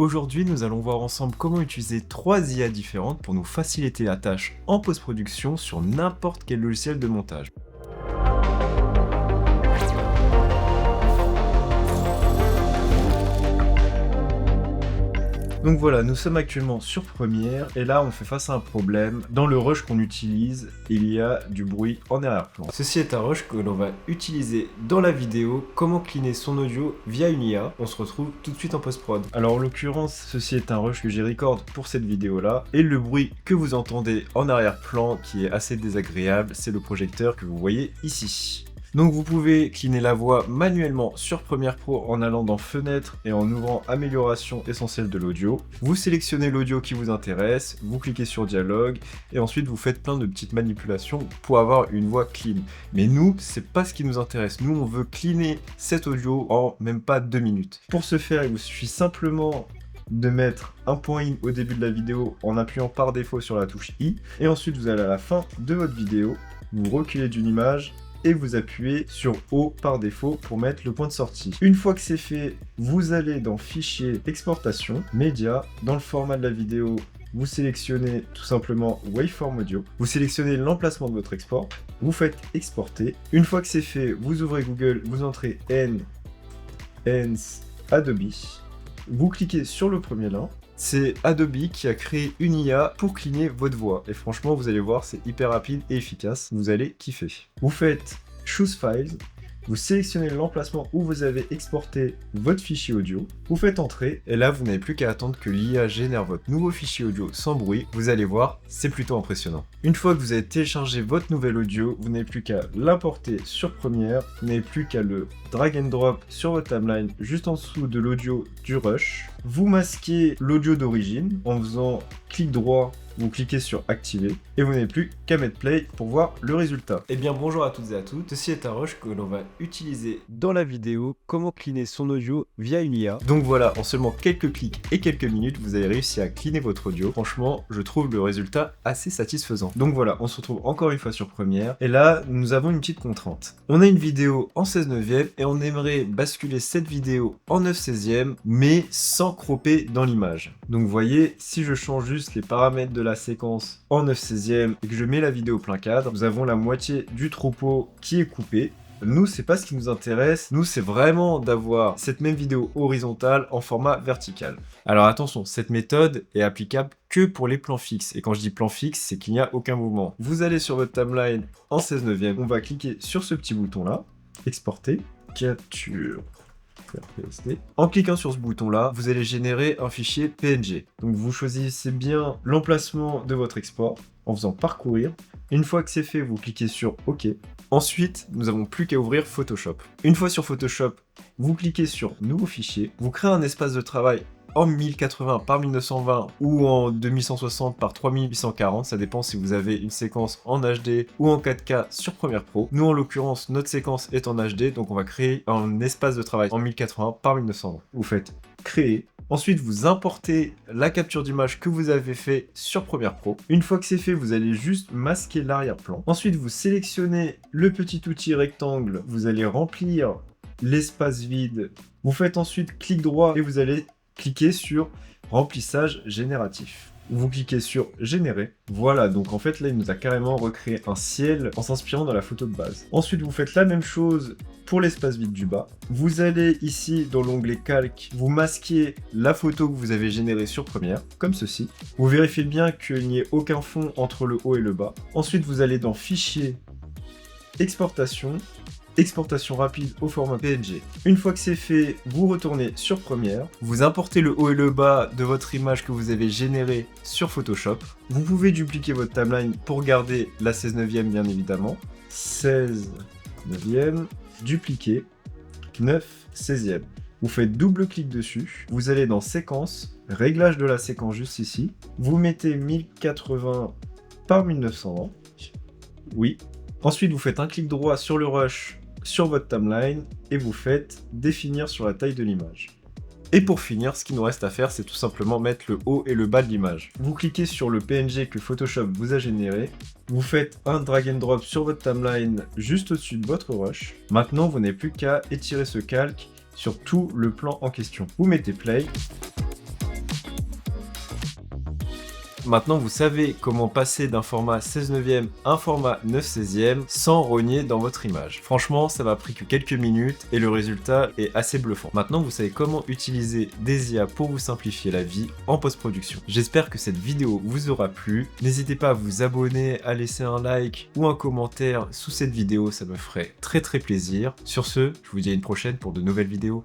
Aujourd'hui, nous allons voir ensemble comment utiliser 3 IA différentes pour nous faciliter la tâche en post-production sur n'importe quel logiciel de montage. Donc voilà, nous sommes actuellement sur Premiere et là on fait face à un problème. Dans le rush qu'on utilise, il y a du bruit en arrière-plan. Ceci est un rush que l'on va utiliser dans la vidéo. Comment cleaner son audio via une IA. On se retrouve tout de suite en post-prod. Alors en l'occurrence, ceci est un rush que j'ai record pour cette vidéo là. Et le bruit que vous entendez en arrière-plan qui est assez désagréable, c'est le projecteur que vous voyez ici. Donc vous pouvez cleaner la voix manuellement sur Premiere Pro en allant dans Fenêtre et en ouvrant Amélioration essentielle de l'audio. Vous sélectionnez l'audio qui vous intéresse, vous cliquez sur Dialogue et ensuite vous faites plein de petites manipulations pour avoir une voix clean. Mais nous, c'est pas ce qui nous intéresse. Nous, on veut cleaner cet audio en même pas 2 minutes. Pour ce faire, il vous suffit simplement de mettre un point in au début de la vidéo en appuyant par défaut sur la touche I. Et ensuite, vous allez à la fin de votre vidéo, vous reculez d'une image et vous appuyez sur O par défaut pour mettre le point de sortie. Une fois que c'est fait, vous allez dans Fichier, Exportation, Média, dans le format de la vidéo, vous sélectionnez tout simplement Waveform Audio, vous sélectionnez l'emplacement de votre export, vous faites exporter. Une fois que c'est fait, vous ouvrez Google, vous entrez Adobe, vous cliquez sur le premier lien. C'est Adobe qui a créé une IA pour cleaner votre voix. Et franchement, vous allez voir, c'est hyper rapide et efficace. Vous allez kiffer. Vous faites Choose Files. Vous sélectionnez l'emplacement où vous avez exporté votre fichier audio. Vous faites entrer. Et là, vous n'avez plus qu'à attendre que l'IA génère votre nouveau fichier audio sans bruit. Vous allez voir, c'est plutôt impressionnant. Une fois que vous avez téléchargé votre nouvel audio, vous n'avez plus qu'à l'importer sur Premiere. Vous n'avez plus qu'à le drag and drop sur votre timeline juste en dessous de l'audio du rush. Vous masquez l'audio d'origine en faisant clic droit, vous cliquez sur activer et vous n'avez plus qu'à mettre play pour voir le résultat. Eh bien bonjour à toutes et à tous, ceci est un rush que l'on va utiliser dans la vidéo, comment cleaner son audio via une IA. Donc voilà, en seulement quelques clics et quelques minutes, vous avez réussi à cleaner votre audio. Franchement, je trouve le résultat assez satisfaisant. Donc voilà, on se retrouve encore une fois sur Premiere et là, nous avons une petite contrainte. On a une vidéo en 16/9 et on aimerait basculer cette vidéo en 9/16, mais sans cropper dans l'image. Donc vous voyez, si je change juste les paramètres de la séquence en 9/16 et que je mets la vidéo plein cadre, nous avons la moitié du troupeau qui est coupé. Nous, c'est pas ce qui nous intéresse. Nous, c'est vraiment d'avoir cette même vidéo horizontale en format vertical. Alors attention, cette méthode est applicable que pour les plans fixes. Et quand je dis plan fixe, c'est qu'il n'y a aucun mouvement. Vous allez sur votre timeline en 16/9. On va cliquer sur ce petit bouton-là, exporter, capture. PSD. En cliquant sur ce bouton-là, vous allez générer un fichier PNG. Donc vous choisissez bien l'emplacement de votre export en faisant parcourir. Une fois que c'est fait, vous cliquez sur OK. Ensuite, nous n'avons plus qu'à ouvrir Photoshop. Une fois sur Photoshop, vous cliquez sur Nouveau fichier. Vous créez un espace de travail en 1080 par 1920 ou en 2160 par 3840, ça dépend si vous avez une séquence en HD ou en 4K sur Premiere Pro. Nous en l'occurrence, notre séquence est en HD, donc on va créer un espace de travail en 1080 par 1920. Vous faites créer. Ensuite, vous importez la capture d'image que vous avez fait sur Premiere Pro. Une fois que c'est fait, vous allez juste masquer l'arrière-plan. Ensuite, vous sélectionnez le petit outil rectangle. Vous allez remplir l'espace vide. Vous faites ensuite clic droit et vous allez cliquez sur remplissage génératif. Vous cliquez sur générer. Voilà, donc en fait là il nous a carrément recréé un ciel en s'inspirant de la photo de base. Ensuite vous faites la même chose pour l'espace vide du bas. Vous allez ici dans l'onglet calque, vous masquez la photo que vous avez générée sur Premiere, comme ceci. Vous vérifiez bien qu'il n'y ait aucun fond entre le haut et le bas. Ensuite vous allez dans fichier, exportation. Exportation rapide au format PNG. Une fois que c'est fait, vous retournez sur Premiere, vous importez le haut et le bas de votre image que vous avez générée sur Photoshop. Vous pouvez dupliquer votre timeline pour garder la 16/9 bien évidemment. 16/9, dupliquer, 9/16. Vous faites double clic dessus, vous allez dans séquence, réglage de la séquence juste ici, vous mettez 1080 par 1920, oui. Ensuite vous faites un clic droit sur le rush sur votre timeline et vous faites définir sur la taille de l'image. Et pour finir, ce qu'il nous reste à faire, c'est tout simplement mettre le haut et le bas de l'image. Vous cliquez sur le PNG que Photoshop vous a généré, vous faites un drag and drop sur votre timeline juste au-dessus de votre rush. Maintenant, vous n'avez plus qu'à étirer ce calque sur tout le plan en question. Vous mettez play. Maintenant, vous savez comment passer d'un format 16 neuvième à un format 9 16e sans rogner dans votre image. Franchement, ça m'a pris que quelques minutes et le résultat est assez bluffant. Maintenant, vous savez comment utiliser des IA pour vous simplifier la vie en post-production. J'espère que cette vidéo vous aura plu. N'hésitez pas à vous abonner, à laisser un like ou un commentaire sous cette vidéo, ça me ferait très plaisir. Sur ce, je vous dis à une prochaine pour de nouvelles vidéos.